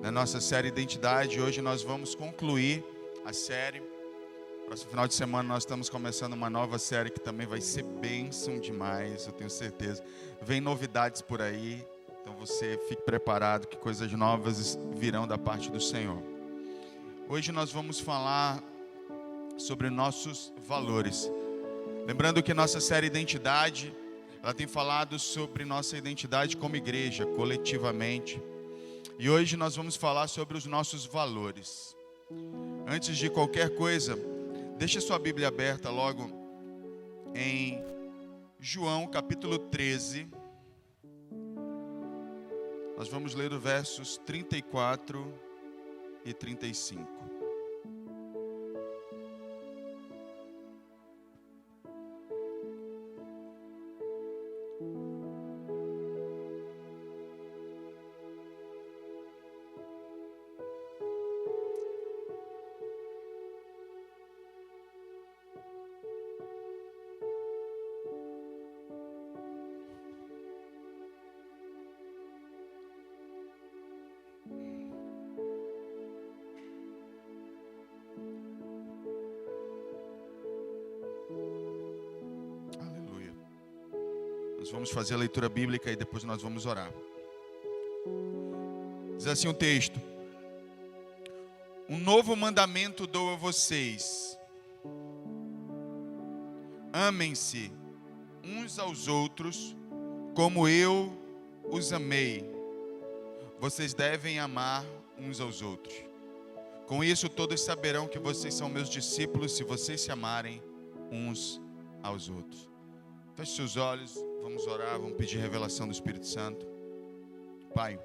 na nossa série Identidade. Hoje nós vamos concluir a série. Próximo final de semana nós estamos começando uma nova série que também vai ser bênção demais, eu tenho certeza. Vem novidades por aí, então você fique preparado que coisas novas virão da parte do Senhor. Hoje nós vamos falar sobre nossos valores. Lembrando que nossa série Identidade, ela tem falado sobre nossa identidade como igreja, coletivamente. E hoje nós vamos falar sobre os nossos valores. Antes de qualquer coisa, deixa sua Bíblia aberta logo em João capítulo 13. Nós vamos ler os versos 34 e 35. Nós vamos fazer a leitura bíblica e depois nós vamos orar. Diz assim o texto: um novo mandamento dou a vocês: amem-se uns aos outros como eu os amei. Vocês devem amar uns aos outros. Com isso todos saberão que vocês são meus discípulos se vocês se amarem uns aos outros. Feche seus olhos, vamos orar, vamos pedir revelação do Espírito Santo. Pai,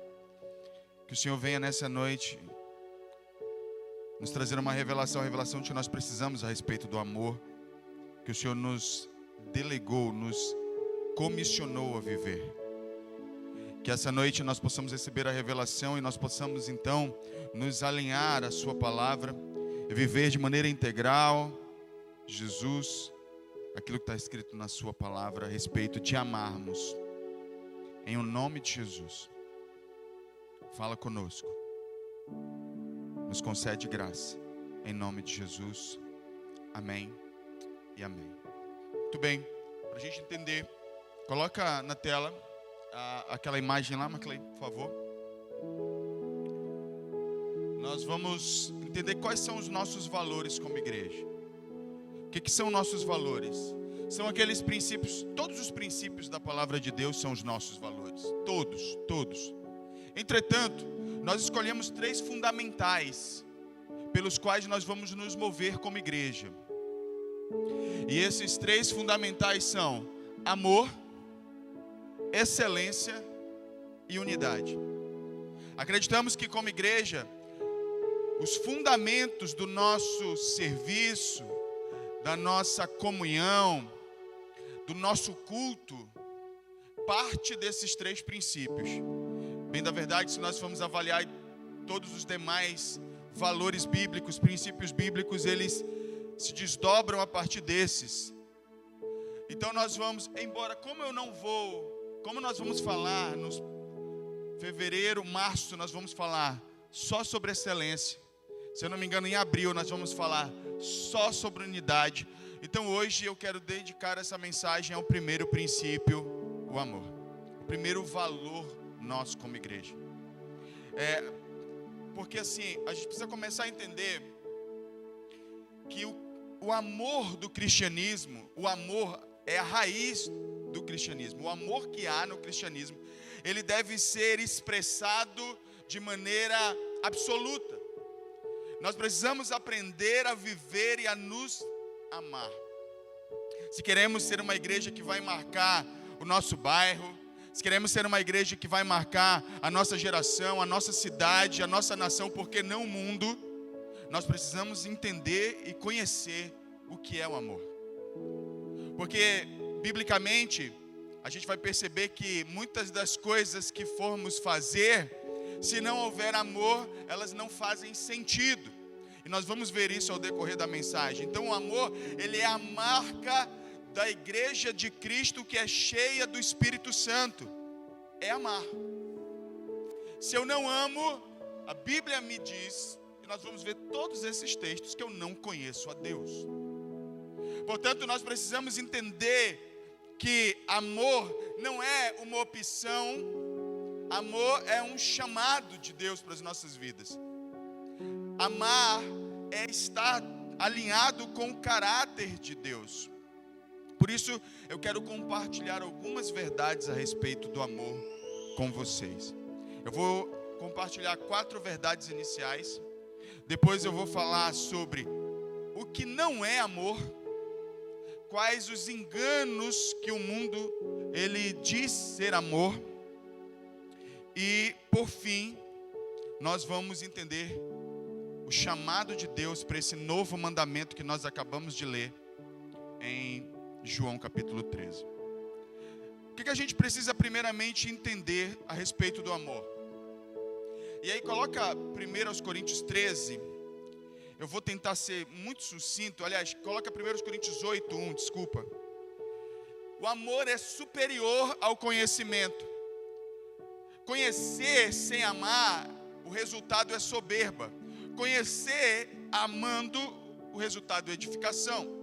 que o Senhor venha nessa noite nos trazer uma revelação, a revelação que nós precisamos a respeito do amor, que o Senhor nos delegou, nos comissionou a viver. Que essa noite nós possamos receber a revelação e nós possamos então nos alinhar à sua palavra e viver de maneira integral, Jesus, aquilo que está escrito na sua palavra a respeito de amarmos. Em o nome de Jesus, fala conosco, nos concede graça, em nome de Jesus, amém e amém. Muito bem, para a gente entender, coloca na tela aquela imagem lá, Maclay, por favor. Nós vamos entender quais são os nossos valores como igreja. O que são nossos valores? São aqueles princípios, todos os princípios da palavra de Deus são os nossos valores. Todos. Entretanto, nós escolhemos 3 fundamentais pelos quais nós vamos nos mover como igreja. E esses 3 fundamentais são amor, excelência e unidade. Acreditamos que como igreja, os fundamentos do nosso serviço, da nossa comunhão, do nosso culto, parte desses 3 princípios. Bem, da verdade, se nós formos avaliar todos os demais valores bíblicos, princípios bíblicos, eles se desdobram a partir desses. Então nós vamos, embora como nós vamos falar no fevereiro, março, nós vamos falar só sobre excelência. Se eu não me engano, em abril nós vamos falar só sobre unidade. Então hoje eu quero dedicar essa mensagem ao primeiro princípio, o amor. O primeiro valor nosso como igreja. Porque assim, a gente precisa começar a entender que o amor do cristianismo, o amor é a raiz do cristianismo. O amor que há no cristianismo, ele deve ser expressado de maneira absoluta. Nós precisamos aprender a viver e a nos amar. Se queremos ser uma igreja que vai marcar o nosso bairro, se queremos ser uma igreja que vai marcar a nossa geração, a nossa cidade, a nossa nação, por que não o mundo, nós precisamos entender e conhecer o que é o amor. Porque, biblicamente, a gente vai perceber que muitas das coisas que formos fazer, se não houver amor, elas não fazem sentido. E nós vamos ver isso ao decorrer da mensagem. Então o amor, ele é a marca da igreja de Cristo que é cheia do Espírito Santo. É amar. Se eu não amo, A Bíblia me diz, e nós vamos ver todos esses textos, que eu não conheço a Deus. Portanto, nós precisamos entender que amor não é uma opção, amor é um chamado de Deus para as nossas vidas. Amar é estar alinhado com o caráter de Deus. Por isso, eu quero compartilhar algumas verdades a respeito do amor com vocês. Eu vou compartilhar 4 verdades iniciais. Depois eu vou falar sobre o que não é amor, quais os enganos que o mundo ele diz ser amor. E, por fim, nós vamos entender o chamado de Deus para esse novo mandamento que nós acabamos de ler em João capítulo 13. O que a gente precisa primeiramente entender a respeito do amor? E aí coloca 1 Coríntios 13, eu vou tentar ser muito sucinto, aliás, coloca 1 Coríntios 8:1, desculpa. O amor é superior ao conhecimento. Conhecer sem amar, o resultado é soberba. Conhecer amando, o resultado é edificação.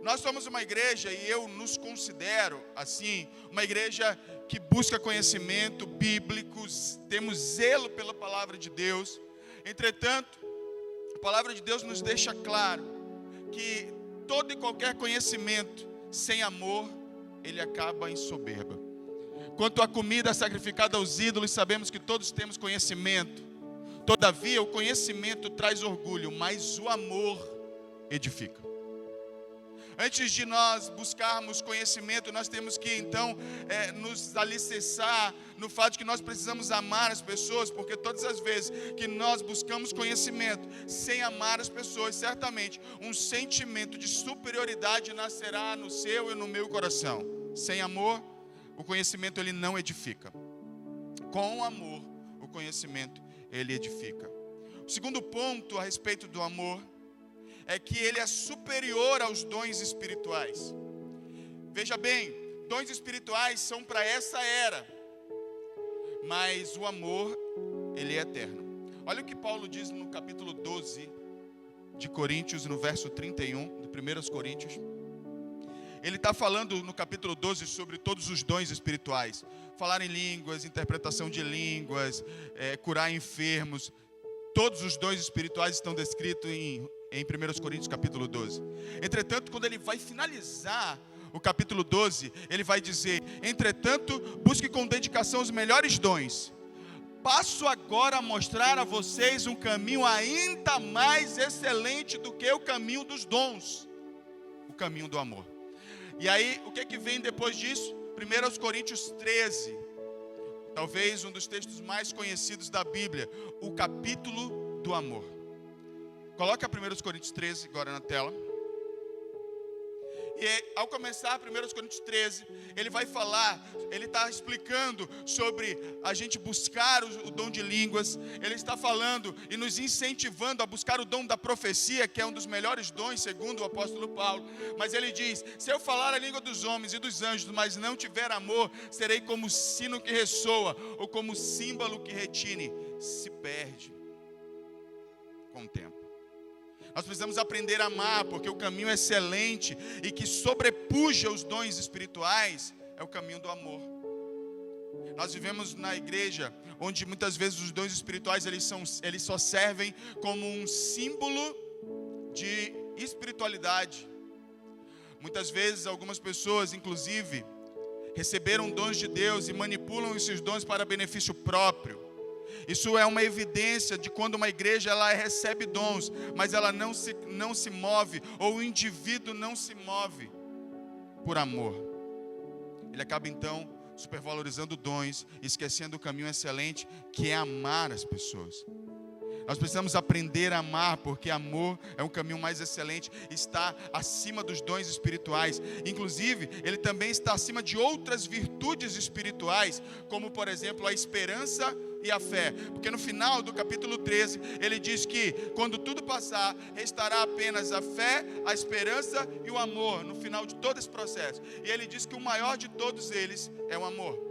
Nós somos uma igreja, e eu nos considero assim, uma igreja que busca conhecimento bíblico, temos zelo pela palavra de Deus. Entretanto, a palavra de Deus nos deixa claro que todo e qualquer conhecimento sem amor, ele acaba em soberba. Quanto à comida sacrificada aos ídolos, sabemos que todos temos conhecimento. Todavia, o conhecimento traz orgulho, mas o amor edifica. Antes de nós buscarmos conhecimento, nós temos que então nos alicerçar no fato de que nós precisamos amar as pessoas, porque todas as vezes que nós buscamos conhecimento sem amar as pessoas, certamente um sentimento de superioridade nascerá no seu e no meu coração. Sem amor, o conhecimento ele não edifica. Com amor, o conhecimento ele edifica. O segundo ponto a respeito do amor é que ele é superior aos dons espirituais. Veja bem, dons espirituais são para essa era, mas o amor, ele é eterno. Olha o que Paulo diz no capítulo 12 de Coríntios, no verso 31, de 1 Coríntios. Ele está falando no capítulo 12 sobre todos os dons espirituais. Falar em línguas, interpretação de línguas, curar enfermos. Todos os dons espirituais estão descritos em 1 Coríntios capítulo 12. Entretanto, quando ele vai finalizar o capítulo 12, ele vai dizer: entretanto, busque com dedicação os melhores dons. Passo agora a mostrar a vocês um caminho ainda mais excelente do que o caminho dos dons, o caminho do amor. E aí, o que vem depois disso? 1 Coríntios 13, talvez um dos textos mais conhecidos da Bíblia, o capítulo do amor. Coloca 1 Coríntios 13 agora na tela. E ao começar 1 Coríntios 13, ele vai falar, ele está explicando sobre a gente buscar o dom de línguas. Ele está falando e nos incentivando a buscar o dom da profecia, que é um dos melhores dons, segundo o apóstolo Paulo. Mas ele diz: se eu falar a língua dos homens e dos anjos, mas não tiver amor, serei como sino que ressoa, ou como símbolo que retine. Se perde com o tempo. Nós precisamos aprender a amar, porque o caminho excelente e que sobrepuja os dons espirituais é o caminho do amor. Nós vivemos na igreja onde muitas vezes os dons espirituais eles só servem como um símbolo de espiritualidade. Muitas vezes algumas pessoas, inclusive, receberam dons de Deus e manipulam esses dons para benefício próprio. Isso é uma evidência de quando uma igreja ela recebe dons, mas ela não se move, ou o indivíduo não se move por amor. Ele acaba então supervalorizando dons, esquecendo o caminho excelente, que é amar as pessoas. Nós precisamos aprender a amar, porque amor é um caminho mais excelente, está acima dos dons espirituais. Inclusive, ele também está acima de outras virtudes espirituais, como por exemplo a esperança e a fé. Porque no final do capítulo 13, ele diz que quando tudo passar, restará apenas a fé, a esperança e o amor, no final de todo esse processo. E ele diz que o maior de todos eles é o amor.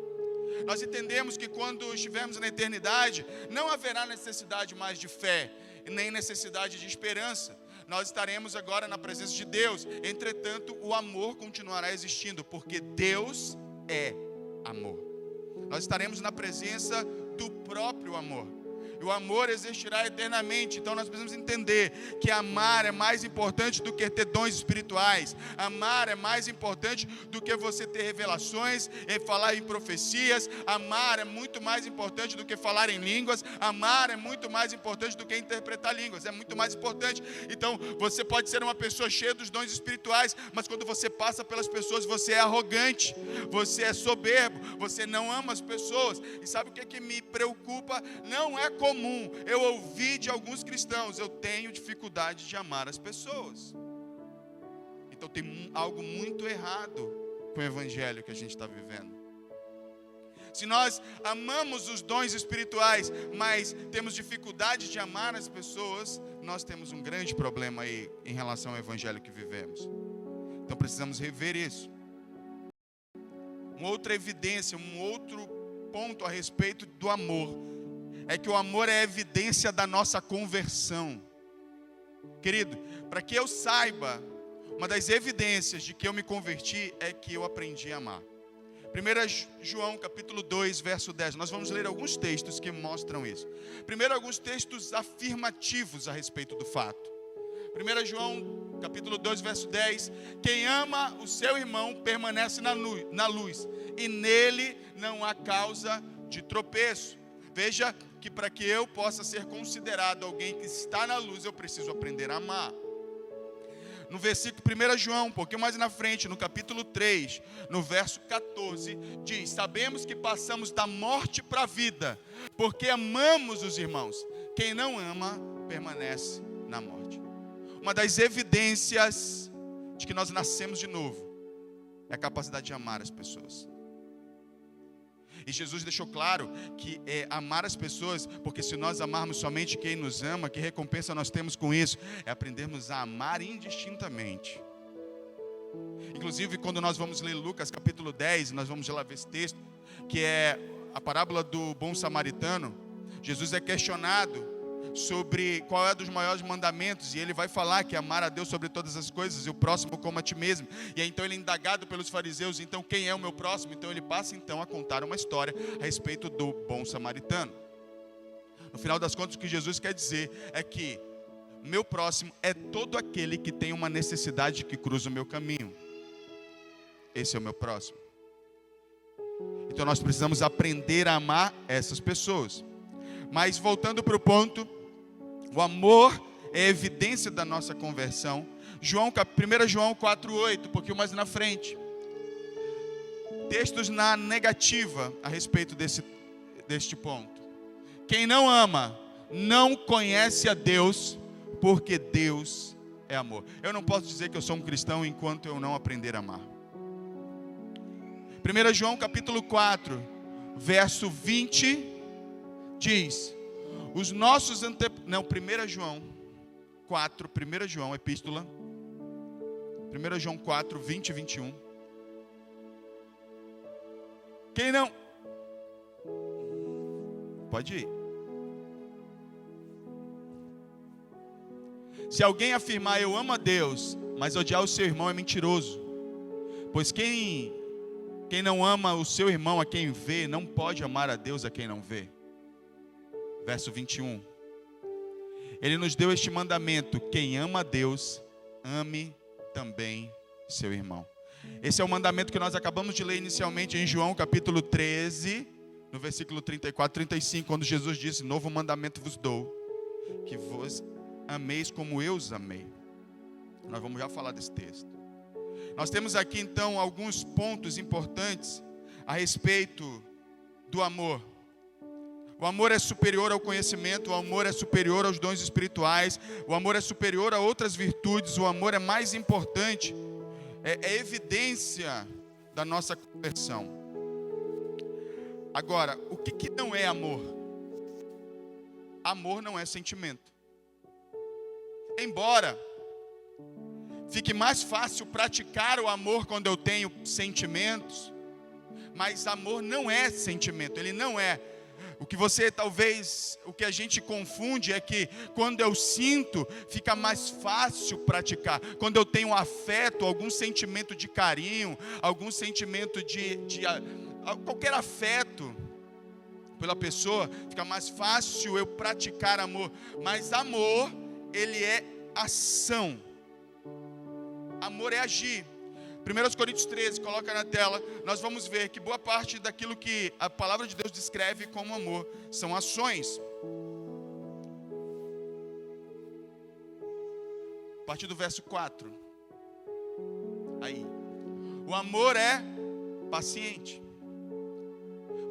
Nós entendemos que quando estivermos na eternidade, não haverá necessidade mais de fé, nem necessidade de esperança. Nós estaremos agora na presença de Deus. Entretanto, o amor continuará existindo, porque Deus é amor. Nós estaremos na presença do próprio amor. E o amor existirá eternamente. Então nós precisamos entender que amar é mais importante do que ter dons espirituais. Amar é mais importante do que você ter revelações, falar em profecias. Amar é muito mais importante do que falar em línguas. Amar é muito mais importante do que interpretar línguas. É muito mais importante. Então você pode ser uma pessoa cheia dos dons espirituais, mas quando você passa pelas pessoas, você é arrogante, você é soberbo, você não ama as pessoas. E sabe o que me preocupa? Não é comum eu ouvir de alguns cristãos: eu tenho dificuldade de amar as pessoas. Então tem algo muito errado com o evangelho que a gente está vivendo. Se nós amamos os dons espirituais, mas temos dificuldade de amar as pessoas, nós temos um grande problema aí em relação ao evangelho que vivemos. Então precisamos rever isso. Uma outra evidência, um outro ponto a respeito do amor é que o amor é evidência da nossa conversão. Querido, para que eu saiba, uma das evidências de que eu me converti é que eu aprendi a amar. 1 João capítulo 2, verso 10. Nós vamos ler alguns textos que mostram isso. Primeiro, alguns textos afirmativos a respeito do fato. 1 João capítulo 2, verso 10. Quem ama o seu irmão permanece na luz, e nele não há causa de tropeço. Veja que para que eu possa ser considerado alguém que está na luz, eu preciso aprender a amar. No versículo 1 João, um pouquinho mais na frente, no capítulo 3, no verso 14, diz: sabemos que passamos da morte para a vida, porque amamos os irmãos. Quem não ama, permanece na morte. Uma das evidências de que nós nascemos de novo é a capacidade de amar as pessoas. E Jesus deixou claro que amar as pessoas, porque se nós amarmos somente quem nos ama, que recompensa nós temos com isso? É aprendermos a amar indistintamente. Inclusive, quando nós vamos ler Lucas capítulo 10, nós vamos lá ver esse texto, que é a parábola do bom samaritano. Jesus é questionado sobre qual é dos maiores mandamentos, e ele vai falar que amar a Deus sobre todas as coisas e o próximo como a ti mesmo. E aí, então ele é indagado pelos fariseus: então quem é o meu próximo? Então ele passa então a contar uma história a respeito do bom samaritano. No final das contas, o que Jesus quer dizer é que meu próximo é todo aquele que tem uma necessidade que cruza o meu caminho. Esse é o meu próximo. Então nós precisamos aprender a amar essas pessoas. Mas voltando para o ponto, o amor é evidência da nossa conversão. 1 João 4,8, um pouquinho mais na frente. Textos na negativa a respeito deste ponto. Quem não ama, não conhece a Deus, porque Deus é amor. Eu não posso dizer que eu sou um cristão enquanto eu não aprender a amar. 1 João capítulo 4, verso 20, diz: os nossos 1 João 4, 1 João, epístola, 1 João 4, 20 e 21. Quem não? Pode ir. Se alguém afirmar eu amo a Deus, mas odiar o seu irmão, é mentiroso. Pois quem não ama o seu irmão a quem vê, não pode amar a Deus a quem não vê. Verso 21. Ele nos deu este mandamento: quem ama a Deus, ame também seu irmão. Esse é o mandamento que nós acabamos de ler inicialmente em João capítulo 13, no versículo 34, 35, quando Jesus disse: novo mandamento vos dou, que vos ameis como eu os amei. Nós vamos já falar desse texto. Nós temos aqui então alguns pontos importantes a respeito do amor. O amor é superior ao conhecimento, o amor é superior aos dons espirituais, o amor é superior a outras virtudes, o amor é mais importante, é evidência da nossa conversão. Agora, o que não é amor? Amor não é sentimento. Embora fique mais fácil praticar o amor quando eu tenho sentimentos, Mas amor não é sentimento, ele não é. O que a gente confunde é que quando eu sinto, fica mais fácil praticar. Quando eu tenho afeto, algum sentimento de carinho, algum sentimento de qualquer afeto pela pessoa, fica mais fácil eu praticar amor. Mas amor, ele é ação. Amor é agir. 1 Coríntios 13, coloca na tela, nós vamos ver que boa parte daquilo que a palavra de Deus descreve como amor são ações. A partir do verso 4. Aí. O amor é paciente.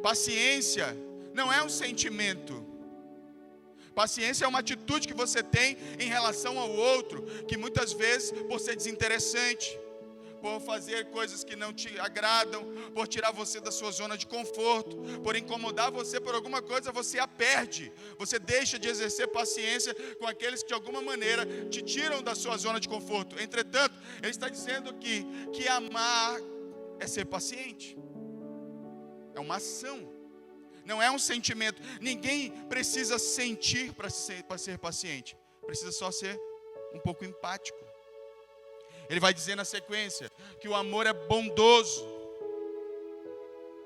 Paciência não é um sentimento. Paciência é uma atitude que você tem em relação ao outro, que muitas vezes, por ser desinteressante, por fazer coisas que não te agradam, por tirar você da sua zona de conforto, por incomodar você por alguma coisa, você a perde. Você deixa de exercer paciência com aqueles que de alguma maneira te tiram da sua zona de conforto. Entretanto, ele está dizendo aqui que amar é ser paciente. É uma ação. Não é um sentimento. Ninguém precisa sentir para ser paciente. Precisa só ser um pouco empático. Ele vai dizer na sequência que o amor é bondoso.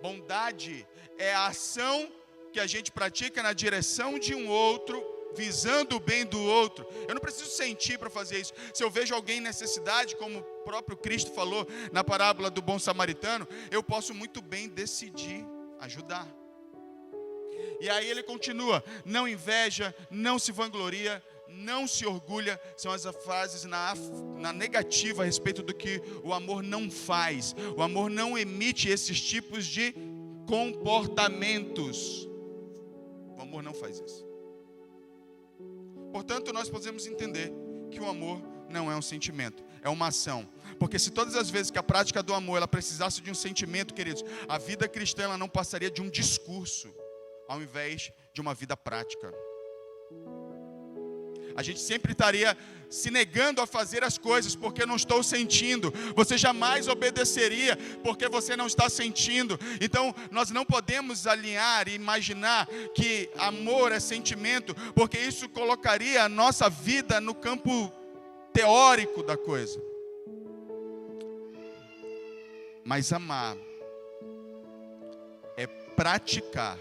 Bondade é a ação que a gente pratica na direção de um outro, visando o bem do outro. Eu não preciso sentir para fazer isso. Se eu vejo alguém em necessidade, como o próprio Cristo falou na parábola do bom samaritano, eu posso muito bem decidir ajudar. E aí ele continua: não inveja, não se vangloria, não se orgulha. São as frases na negativa a respeito do que o amor não faz. O amor não emite esses tipos de comportamentos. O amor não faz isso. Portanto, nós podemos entender que o amor não é um sentimento, é uma ação. Porque se todas as vezes que a prática do amor ela precisasse de um sentimento, queridos, a vida cristã ela não passaria de um discurso, ao invés de uma vida prática. A gente sempre estaria se negando a fazer as coisas porque não estou sentindo. Você jamais obedeceria porque você não está sentindo. Então, nós não podemos alinhar e imaginar que amor é sentimento, porque isso colocaria a nossa vida no campo teórico da coisa. Mas amar é praticar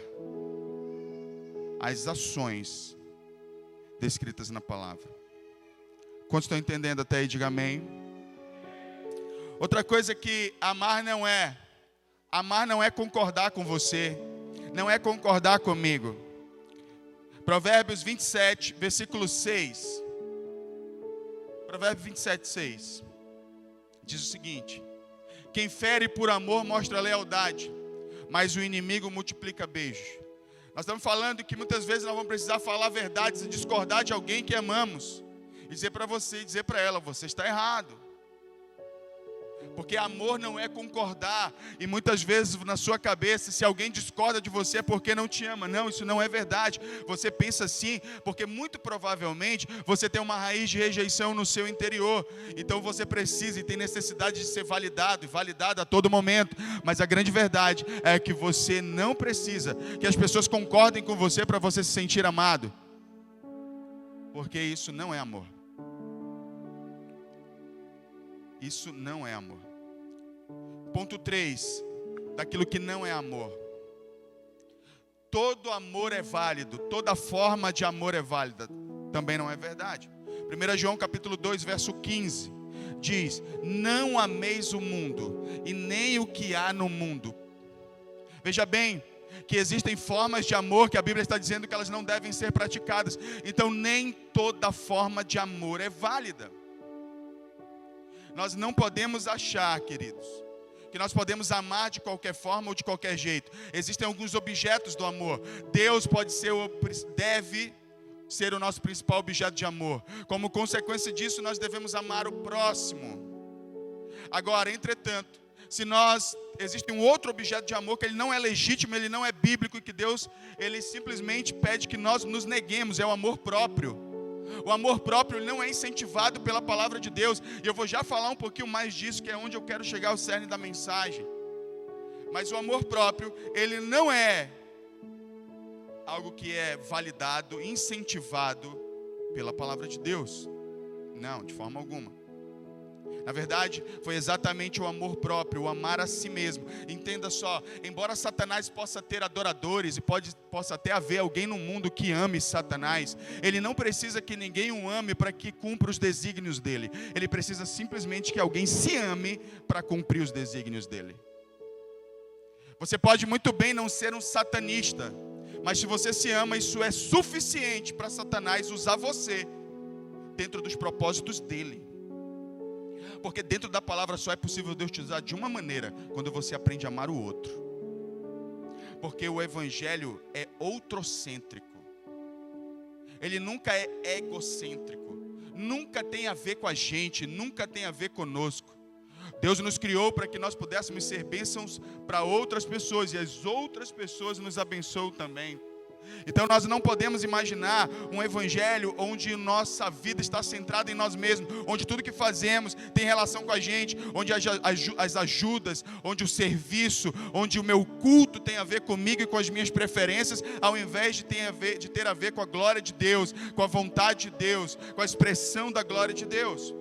as ações descritas na palavra. Quantos estão entendendo até aí? Diga amém. Outra coisa que amar não é concordar com você, não é concordar comigo. Provérbios 27, versículo 6. Provérbios 27, 6. Diz o seguinte: quem fere por amor mostra lealdade, mas o inimigo multiplica beijos. Nós estamos falando que muitas vezes nós vamos precisar falar verdades e discordar de alguém que amamos. E dizer para você, dizer para ela, você está errado. Porque amor não é concordar. E muitas vezes na sua cabeça, se alguém discorda de você é porque não te ama. Não, isso não é verdade. Você pensa assim, porque muito provavelmente você tem uma raiz de rejeição no seu interior. Então você precisa e tem necessidade de ser validado e validado a todo momento. Mas a grande verdade é que você não precisa que as pessoas concordem com você para você se sentir amado. Porque isso não é amor. Isso não é amor. Ponto 3, daquilo que não é amor. Todo amor é válido, toda forma de amor é válida. Também não é verdade. 1 João capítulo 2, verso 15, diz: não ameis o mundo, e nem o que há no mundo. Veja bem, que existem formas de amor que a Bíblia está dizendo que elas não devem ser praticadas. Então nem toda forma de amor é válida. Nós não podemos achar, queridos, que nós podemos amar de qualquer forma ou de qualquer jeito. Existem alguns objetos do amor. Deus deve ser o nosso principal objeto de amor. Como consequência disso, nós devemos amar o próximo. Agora, entretanto, existe um outro objeto de amor que ele não é legítimo, ele não é bíblico, e que Deus, ele simplesmente pede que nós nos neguemos, é o amor próprio. O amor próprio não é incentivado pela palavra de Deus. E eu vou já falar um pouquinho mais disso, que é onde eu quero chegar ao cerne da mensagem. Mas o amor próprio, ele não é algo que é validado, incentivado pela palavra de Deus. Não, de forma alguma. Na verdade, foi exatamente o amor próprio, o amar a si mesmo. Entenda só, embora Satanás possa ter adoradores e possa até haver alguém no mundo que ame Satanás, ele não precisa que ninguém o ame para que cumpra os desígnios dele. Ele precisa simplesmente que alguém se ame para cumprir os desígnios dele. Você pode muito bem não ser um satanista, mas se você se ama, isso é suficiente para Satanás usar você dentro dos propósitos dele. Porque dentro da palavra só é possível Deus te usar de uma maneira, quando você aprende a amar o outro. Porque o evangelho é outrocêntrico. Ele nunca é egocêntrico. Nunca tem a ver com a gente, nunca tem a ver conosco. Deus nos criou para que nós pudéssemos ser bênçãos para outras pessoas, e as outras pessoas nos abençoam também. Então nós não podemos imaginar um evangelho onde nossa vida está centrada em nós mesmos, onde tudo que fazemos tem relação com a gente, onde as ajudas, onde o serviço, onde o meu culto tem a ver comigo e com as minhas preferências, ao invés de ter a ver com a glória de Deus, com a vontade de Deus, com a expressão da glória de Deus.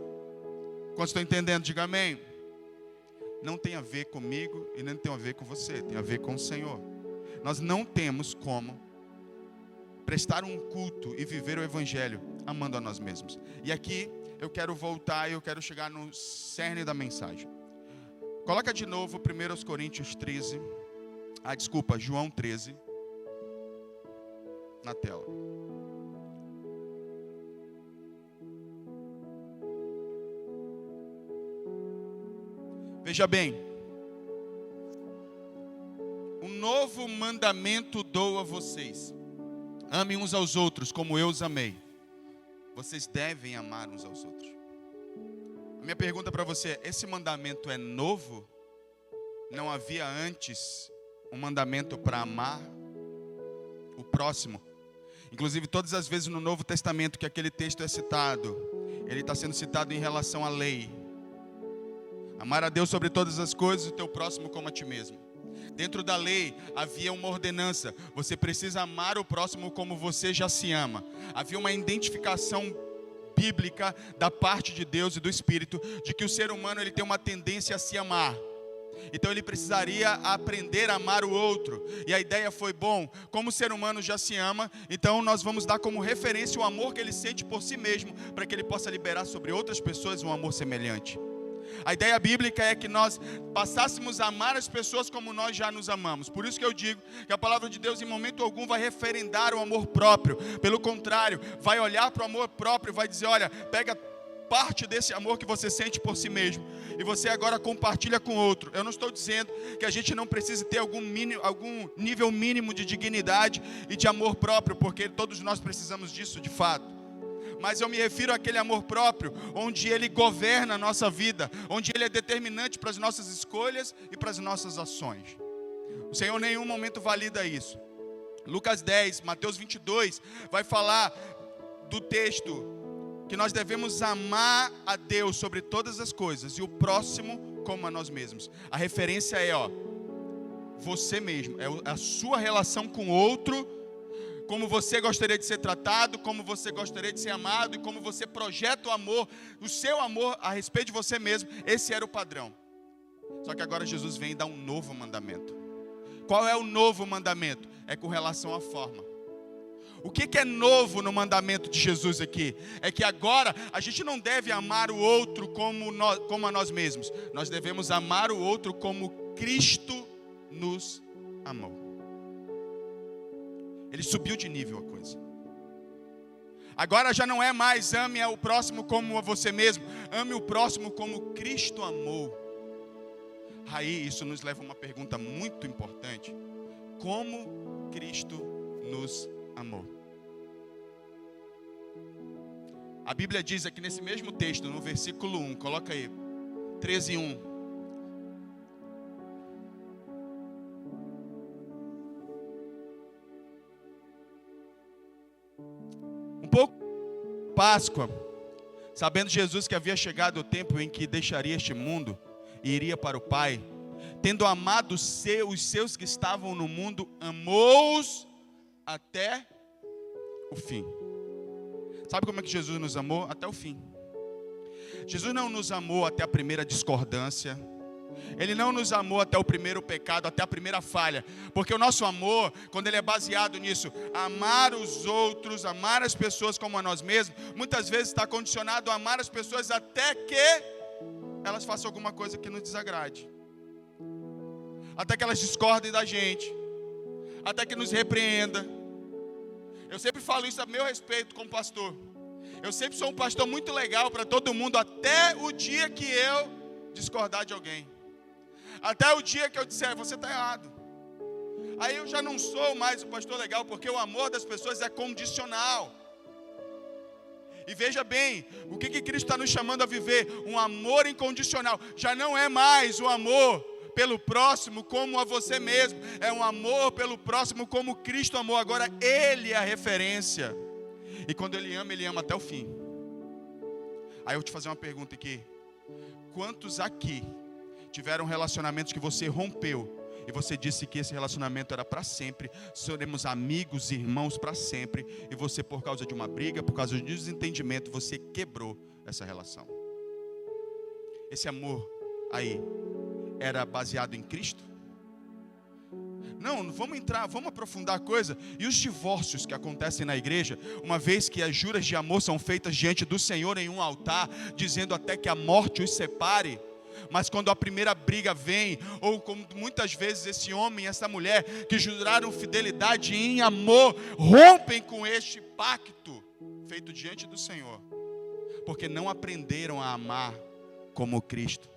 Quantos estão entendendo? Diga amém. Não tem a ver comigo e nem tem a ver com você, tem a ver com o Senhor. Nós não temos como prestar um culto e viver o evangelho amando a nós mesmos. E aqui eu quero voltar e eu quero chegar no cerne da mensagem. Coloca de novo 1 Coríntios 13. João 13 na tela. Veja bem, um novo mandamento dou a vocês: amem uns aos outros como eu os amei. Vocês devem amar uns aos outros. A minha pergunta para você é: esse mandamento é novo? Não havia antes um mandamento para amar o próximo? Inclusive, todas as vezes no Novo Testamento que aquele texto é citado, ele está sendo citado em relação à lei. Amar a Deus sobre todas as coisas e o teu próximo como a ti mesmo. Dentro da lei havia uma ordenança: você precisa amar o próximo como você já se ama. Havia uma identificação bíblica da parte de Deus e do Espírito de que o ser humano ele tem uma tendência a se amar. Então ele precisaria aprender a amar o outro. E a ideia foi: bom, como o ser humano já se ama, então nós vamos dar como referência o amor que ele sente por si mesmo, para que ele possa liberar sobre outras pessoas um amor semelhante. A ideia bíblica é que nós passássemos a amar as pessoas como nós já nos amamos. Por isso que eu digo que a palavra de Deus em momento algum vai referendar o amor próprio. Pelo contrário, vai olhar para o amor próprio e vai dizer: olha, pega parte desse amor que você sente por si mesmo e você agora compartilha com outro. Eu não estou dizendo que a gente não precise ter algum nível mínimo de dignidade e de amor próprio, porque todos nós precisamos disso de fato. Mas eu me refiro àquele amor próprio, onde ele governa a nossa vida, onde ele é determinante para as nossas escolhas e para as nossas ações. O Senhor em nenhum momento valida isso. Lucas 10, Mateus 22, vai falar do texto que nós devemos amar a Deus sobre todas as coisas e o próximo como a nós mesmos. A referência é, você mesmo, é a sua relação com o outro, como você gostaria de ser tratado, como você gostaria de ser amado e como você projeta o amor, o seu amor a respeito de você mesmo. Esse era o padrão. Só que agora Jesus vem e dá um novo mandamento. Qual é o novo mandamento? É com relação à forma. O que é novo no mandamento de Jesus aqui? É que agora a gente não deve amar o outro como a nós mesmos. Nós devemos amar o outro como Cristo nos amou. Ele subiu de nível a coisa. Agora já não é mais ame o próximo como a você mesmo. Ame o próximo como Cristo amou. Aí isso nos leva a uma pergunta muito importante: como Cristo nos amou? A Bíblia diz aqui nesse mesmo texto, no versículo 1, coloca aí, 13:1. Um pouco Páscoa, sabendo Jesus que havia chegado o tempo em que deixaria este mundo e iria para o Pai, tendo amado os seus que estavam no mundo, amou-os até o fim. Sabe como é que Jesus nos amou? Até o fim. Jesus não nos amou até a primeira discordância. Ele não nos amou até o primeiro pecado, até a primeira falha. Porque o nosso amor, quando ele é baseado nisso, amar os outros, amar as pessoas como a nós mesmos, muitas vezes está condicionado a amar as pessoas até que elas façam alguma coisa que nos desagrade. Até que elas discordem da gente. Até que nos repreenda. Eu sempre falo isso a meu respeito como pastor. Eu sempre sou um pastor muito legal para todo mundo, até o dia que eu discordar de alguém. Até o dia que eu disser, você está errado. Aí eu já não sou mais o pastor legal, porque o amor das pessoas é condicional. E veja bem, o que Cristo está nos chamando a viver? Um amor incondicional. Já não é mais o amor pelo próximo como a você mesmo. É um amor pelo próximo como Cristo amou. Agora Ele é a referência. E quando Ele ama até o fim. Aí eu vou te fazer uma pergunta aqui. Quantos aqui tiveram relacionamentos que você rompeu e você disse que esse relacionamento era para sempre, seremos amigos, irmãos para sempre, e você, por causa de uma briga, por causa de um desentendimento, você quebrou essa relação? Esse amor aí era baseado em Cristo? Não, vamos aprofundar a coisa. E os divórcios que acontecem na igreja, uma vez que as juras de amor são feitas diante do Senhor em um altar, dizendo até que a morte os separe. Mas quando a primeira briga vem, ou como muitas vezes esse homem e essa mulher que juraram fidelidade em amor, rompem com este pacto feito diante do Senhor, porque não aprenderam a amar como Cristo.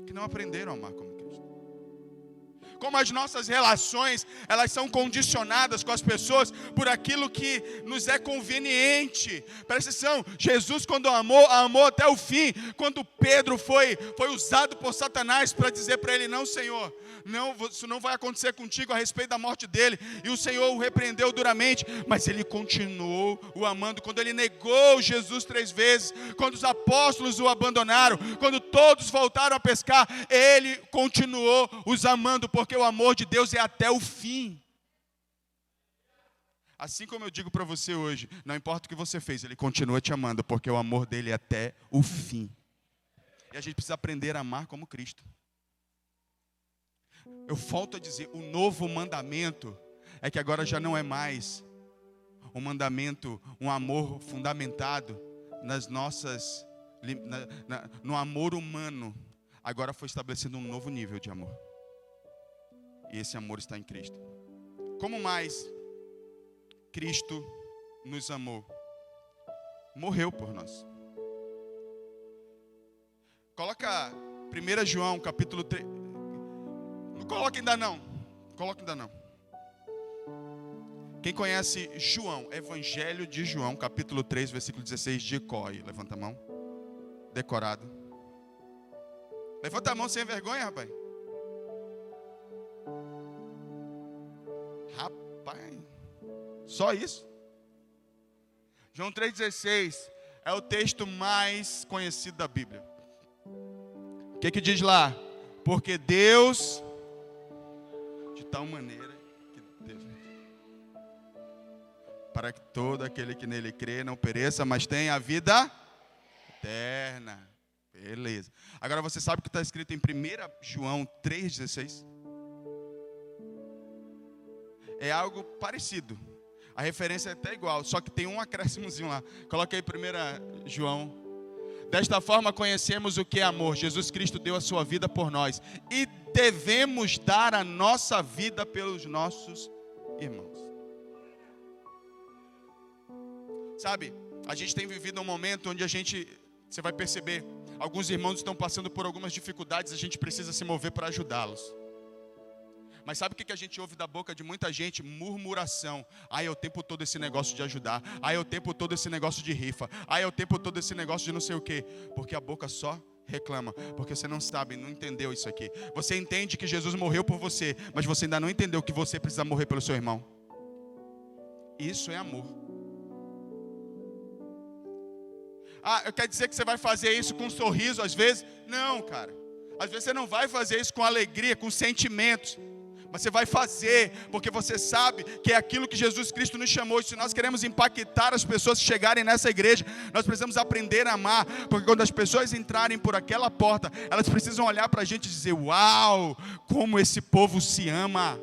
Que não aprenderam a amar como Cristo. Como as nossas relações, elas são condicionadas com as pessoas por aquilo que nos é conveniente. Presta atenção, Jesus quando amou até o fim. Quando Pedro foi usado por Satanás para dizer para ele, não Senhor, não, isso não vai acontecer contigo a respeito da morte dele. E o Senhor o repreendeu duramente, mas ele continuou o amando. Quando ele negou Jesus 3 vezes, quando os apóstolos o abandonaram, quando todos voltaram a pescar, ele continuou os amando, porque o amor de Deus é até o fim. Assim como eu digo para você hoje, não importa o que você fez, Ele continua te amando, porque o amor dele é até o fim. E a gente precisa aprender a amar como Cristo. Eu volto a dizer, o novo mandamento é que agora já não é mais um mandamento, um amor fundamentado nas nossas, no amor humano. Agora foi estabelecido um novo nível de amor. E esse amor está em Cristo. Como mais Cristo nos amou? Morreu por nós. Coloca 1 João capítulo 3. Não coloca ainda não. Coloca ainda não. Quem conhece João, Evangelho de João, capítulo 3, versículo 16, de cor. Levanta a mão. Decorado. Levanta a mão sem vergonha, rapaz. Rapaz, só isso? João 3,16 é o texto mais conhecido da Bíblia. O que diz lá? Porque Deus, de tal maneira, para que todo aquele que nele crê não pereça, mas tenha a vida eterna. Beleza. Agora você sabe o que está escrito em 1 João 3,16? É algo parecido. A referência é até igual, só que tem um acréscimozinho lá. Coloca aí 1 João. Desta forma conhecemos o que é amor. Jesus Cristo deu a sua vida por nós. E devemos dar a nossa vida pelos nossos irmãos. Sabe, a gente tem vivido um momento onde você vai perceber, alguns irmãos estão passando por algumas dificuldades, a gente precisa se mover para ajudá-los. Mas sabe o que a gente ouve da boca de muita gente? Murmuração. É o tempo todo esse negócio de ajudar. É o tempo todo esse negócio de rifa. É o tempo todo esse negócio de não sei o quê. Porque a boca só reclama. Porque você não sabe, não entendeu isso aqui. Você entende que Jesus morreu por você, mas você ainda não entendeu que você precisa morrer pelo seu irmão. Isso é amor. Eu quero dizer que você vai fazer isso com um sorriso às vezes? Não, cara. Às vezes você não vai fazer isso com alegria, com sentimentos, mas você vai fazer porque você sabe que é aquilo que Jesus Cristo nos chamou. E se nós queremos impactar as pessoas que chegarem nessa igreja, nós precisamos aprender a amar, porque quando as pessoas entrarem por aquela porta, elas precisam olhar para a gente e dizer: uau, como esse povo se ama.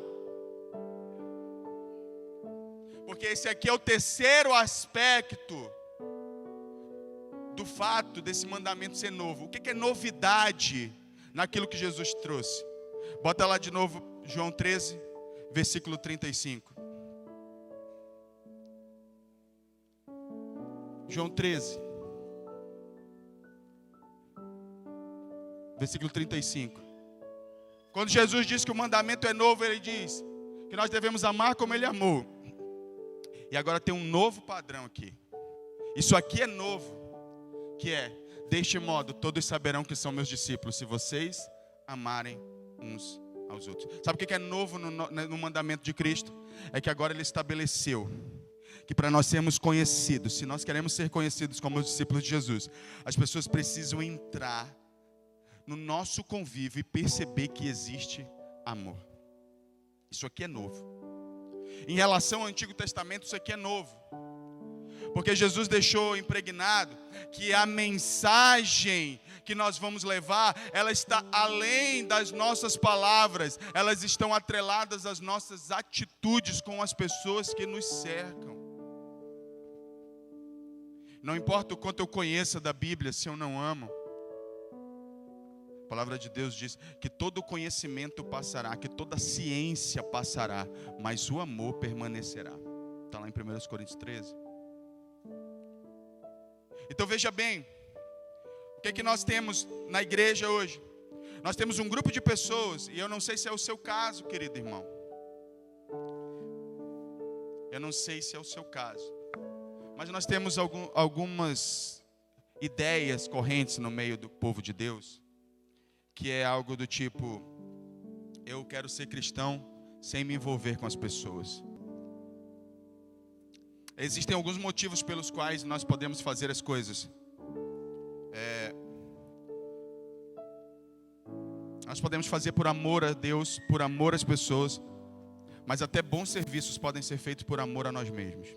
Porque esse aqui é o terceiro aspecto do fato desse mandamento ser novo. O que é novidade naquilo que Jesus trouxe? Bota lá de novo João 13, versículo 35. João 13, versículo 35. Quando Jesus diz que o mandamento é novo, ele diz que nós devemos amar como ele amou. E agora tem um novo padrão aqui. Isso aqui é novo, que é: deste modo todos saberão que são meus discípulos, se vocês amarem uns aos outros. Sabe o que é novo no mandamento de Cristo? É que agora ele estabeleceu que para nós sermos conhecidos, se nós queremos ser conhecidos como os discípulos de Jesus, as pessoas precisam entrar no nosso convívio e perceber que existe amor. Isso aqui é novo. Em relação ao Antigo Testamento, isso aqui é novo. Porque Jesus deixou impregnado que a mensagem que nós vamos levar, ela está além das nossas palavras, elas estão atreladas às nossas atitudes com as pessoas que nos cercam. Não importa o quanto eu conheça da Bíblia, se eu não amo, a palavra de Deus diz que todo conhecimento passará, que toda ciência passará, mas o amor permanecerá. Está lá em 1 Coríntios 13. Então veja bem, o que é que nós temos na igreja hoje? Nós temos um grupo de pessoas, e eu não sei se é o seu caso, querido irmão. Eu não sei se é o seu caso, mas nós temos algumas ideias correntes no meio do povo de Deus, que é algo do tipo: eu quero ser cristão sem me envolver com as pessoas. Existem alguns motivos pelos quais nós podemos fazer as coisas. Nós podemos fazer por amor a Deus, por amor às pessoas, mas até bons serviços podem ser feitos por amor a nós mesmos.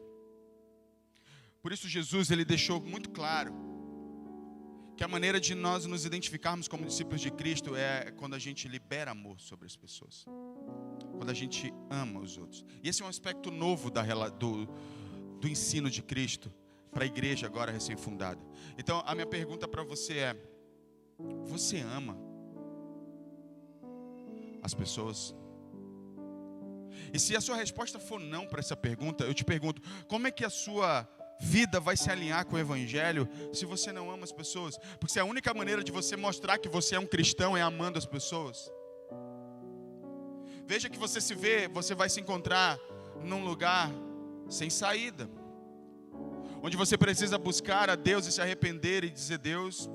Por isso Jesus, ele deixou muito claro que a maneira de nós nos identificarmos como discípulos de Cristo é quando a gente libera amor sobre as pessoas, quando a gente ama os outros. E esse é um aspecto novo do ensino de Cristo para a igreja agora recém-fundada. Então a minha pergunta para você é: você ama as pessoas? E se a sua resposta for não para essa pergunta, eu te pergunto: como é que a sua vida vai se alinhar com o Evangelho se você não ama as pessoas? Porque se a única maneira de você mostrar que você é um cristão é amando as pessoas. Veja que você vai se encontrar num lugar sem saída, onde você precisa buscar a Deus e se arrepender e dizer: Deus,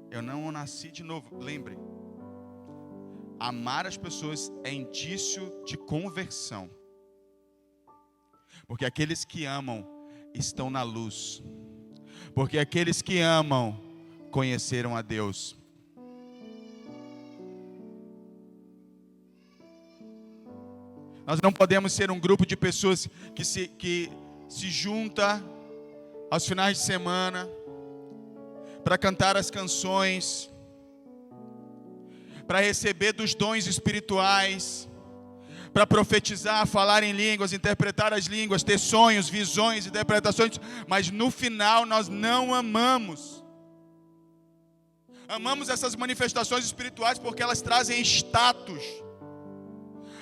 eu não nasci de novo. Lembre, amar as pessoas é indício de conversão, porque aqueles que amam estão na luz, porque aqueles que amam conheceram a Deus. Nós não podemos ser um grupo de pessoas que se junta aos finais de semana para cantar as canções, para receber dos dons espirituais, para profetizar, falar em línguas, interpretar as línguas, ter sonhos, visões, interpretações, mas no final nós não amamos. Amamos essas manifestações espirituais porque elas trazem status.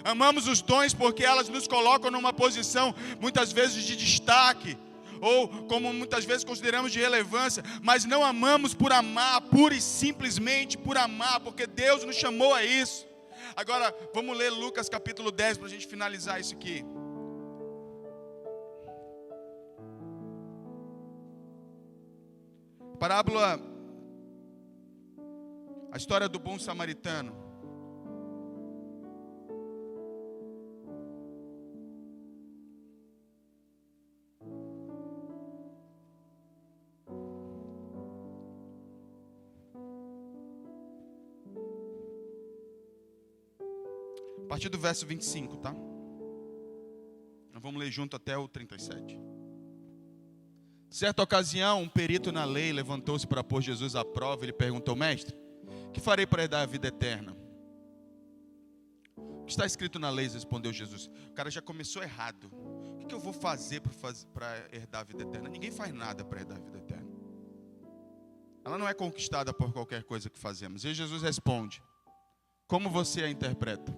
Amamos os dons porque elas nos colocam numa posição, muitas vezes, de destaque, ou como muitas vezes consideramos de relevância, mas não amamos por amar, pura e simplesmente por amar, porque Deus nos chamou a isso. Agora, vamos ler Lucas capítulo 10 para a gente finalizar isso aqui. Parábola, a história do bom samaritano. partir do verso 25, tá? Nós vamos ler junto até o 37. Certa ocasião, um perito na lei levantou-se para pôr Jesus à prova e lhe perguntou: Mestre, que farei para herdar a vida eterna? O que está escrito na lei? Respondeu Jesus. O cara já começou errado. O que eu vou fazer para herdar a vida eterna? Ninguém faz nada para herdar a vida eterna. Ela não é conquistada por qualquer coisa que fazemos. E Jesus responde: como você a interpreta?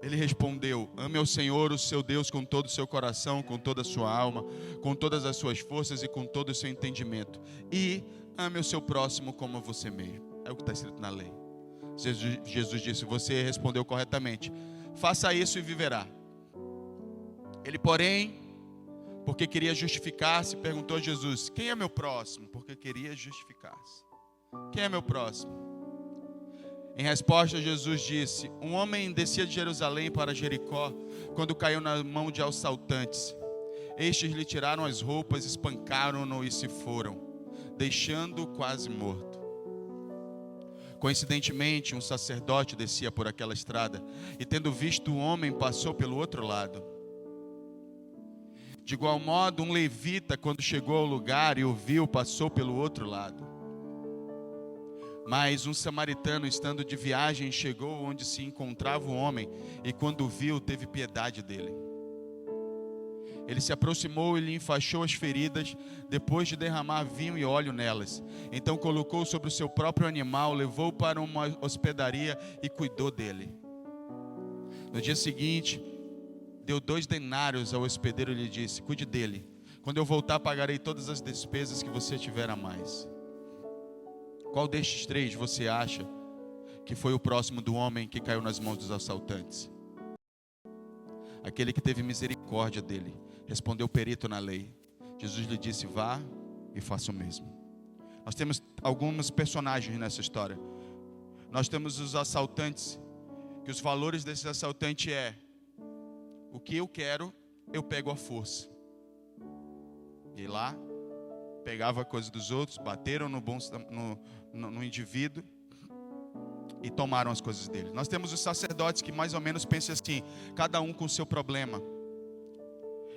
Ele respondeu: ame ao Senhor, o seu Deus, com todo o seu coração, com toda a sua alma, com todas as suas forças e com todo o seu entendimento. E ame o seu próximo como a você mesmo. É o que está escrito na lei. Jesus disse: você respondeu corretamente. Faça isso e viverá. Ele, porém, porque queria justificar-se, perguntou a Jesus: quem é meu próximo? Porque queria justificar-se. Quem é meu próximo? Em resposta, Jesus disse: um homem descia de Jerusalém para Jericó, quando caiu na mão de assaltantes. Estes lhe tiraram as roupas, espancaram-no e se foram, deixando-o quase morto. Coincidentemente, um sacerdote descia por aquela estrada, e tendo visto o homem, passou pelo outro lado. De igual modo, um levita, quando chegou ao lugar e o viu, passou pelo outro lado. Mas um samaritano, estando de viagem, chegou onde se encontrava o homem, e quando o viu, teve piedade dele. Ele se aproximou e lhe enfaixou as feridas, depois de derramar vinho e óleo nelas. Então colocou sobre o seu próprio animal, levou-o para uma hospedaria e cuidou dele. No dia seguinte, deu 2 denários ao hospedeiro e lhe disse: cuide dele. Quando eu voltar, pagarei todas as despesas que você tiver a mais. Qual destes 3 você acha que foi o próximo do homem que caiu nas mãos dos assaltantes? Aquele que teve misericórdia dele, respondeu o perito na lei. Jesus lhe disse: vá e faça o mesmo. Nós temos alguns personagens nessa história. Nós temos os assaltantes, que os valores desse assaltante é: o que eu quero, eu pego à força. E lá, pegava a coisa dos outros, bateram no indivíduo e tomaram as coisas dele. Nós temos os sacerdotes que mais ou menos pensam assim, cada um com o seu problema.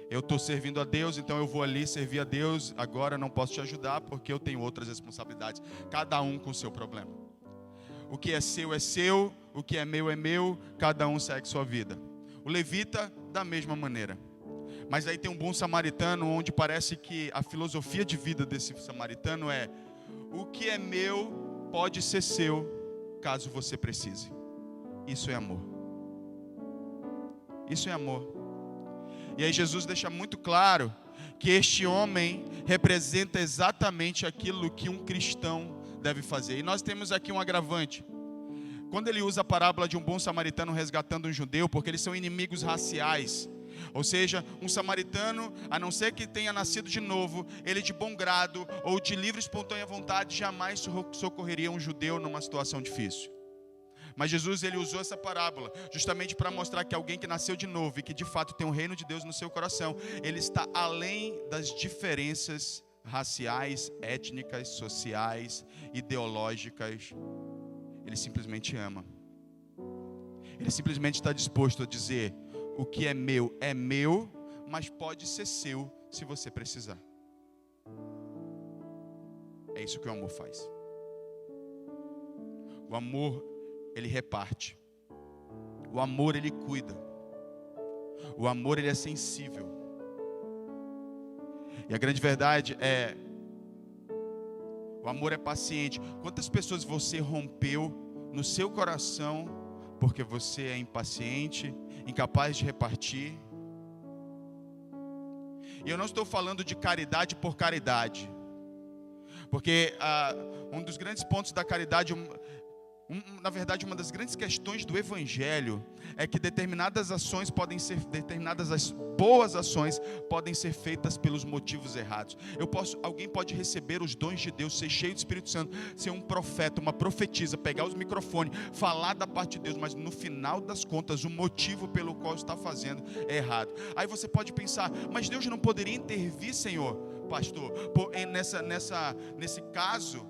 Eu estou servindo a Deus, então eu vou ali servir a Deus, agora não posso te ajudar porque eu tenho outras responsabilidades. Cada um com o seu problema. O que é seu, o que é meu, cada um segue sua vida. O levita, da mesma maneira. Mas aí tem um bom samaritano, onde parece que a filosofia de vida desse samaritano é: o que é meu pode ser seu, caso você precise. Isso é amor. Isso é amor. E aí Jesus deixa muito claro que este homem representa exatamente aquilo que um cristão deve fazer. E nós temos aqui um agravante. Quando ele usa a parábola de um bom samaritano resgatando um judeu, porque eles são inimigos raciais. Ou seja, um samaritano, a não ser que tenha nascido de novo, ele de bom grado ou de livre e espontânea vontade jamais socorreria um judeu numa situação difícil. Mas Jesus, ele usou essa parábola justamente para mostrar que alguém que nasceu de novo e que de fato tem o reino de Deus no seu coração, ele está além das diferenças raciais, étnicas, sociais, ideológicas. Ele simplesmente ama. Ele simplesmente está disposto a dizer: o que é meu, mas pode ser seu se você precisar. É isso que o amor faz. O amor, ele reparte. O amor, ele cuida. O amor, ele é sensível. E a grande verdade é: o amor é paciente. Quantas pessoas você rompeu no seu coração porque você é impaciente, incapaz de repartir? E eu não estou falando de caridade por caridade, porque um dos grandes pontos da caridade, na verdade, uma das grandes questões do Evangelho é que determinadas boas ações podem ser feitas pelos motivos errados. Alguém pode receber os dons de Deus, ser cheio do Espírito Santo, ser um profeta, uma profetisa, pegar os microfones, falar da parte de Deus, mas no final das contas, o motivo pelo qual está fazendo é errado. Aí você pode pensar: mas Deus não poderia intervir, Senhor, pastor, nesse caso?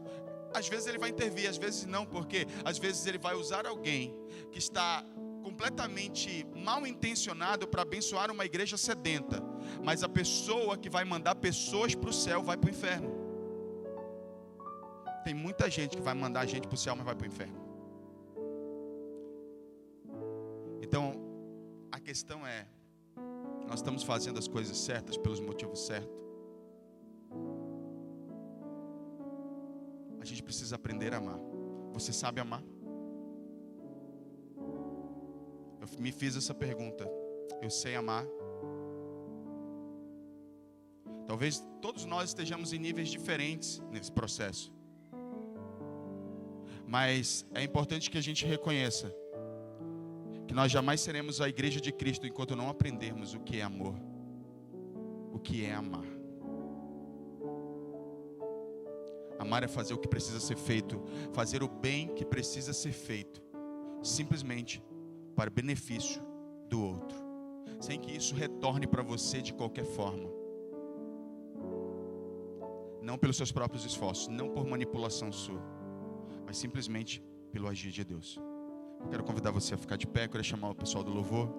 Às vezes ele vai intervir, às vezes não, porque às vezes ele vai usar alguém que está completamente mal intencionado para abençoar uma igreja sedenta, mas a pessoa que vai mandar pessoas para o céu vai para o inferno. Tem muita gente que vai mandar a gente para o céu, mas vai para o inferno. Então, a questão é, nós estamos fazendo as coisas certas pelos motivos certos? A gente precisa aprender a amar. Você sabe amar? Eu me fiz essa pergunta. Eu sei amar? Talvez todos nós estejamos em níveis diferentes nesse processo. Mas é importante que a gente reconheça que nós jamais seremos a igreja de Cristo enquanto não aprendermos o que é amor, o que é amar. Amar é fazer o que precisa ser feito, fazer o bem que precisa ser feito, simplesmente para o benefício do outro, sem que isso retorne para você de qualquer forma. Não pelos seus próprios esforços, não por manipulação sua, mas simplesmente pelo agir de Deus. Eu quero convidar você a ficar de pé, eu quero chamar o pessoal do louvor.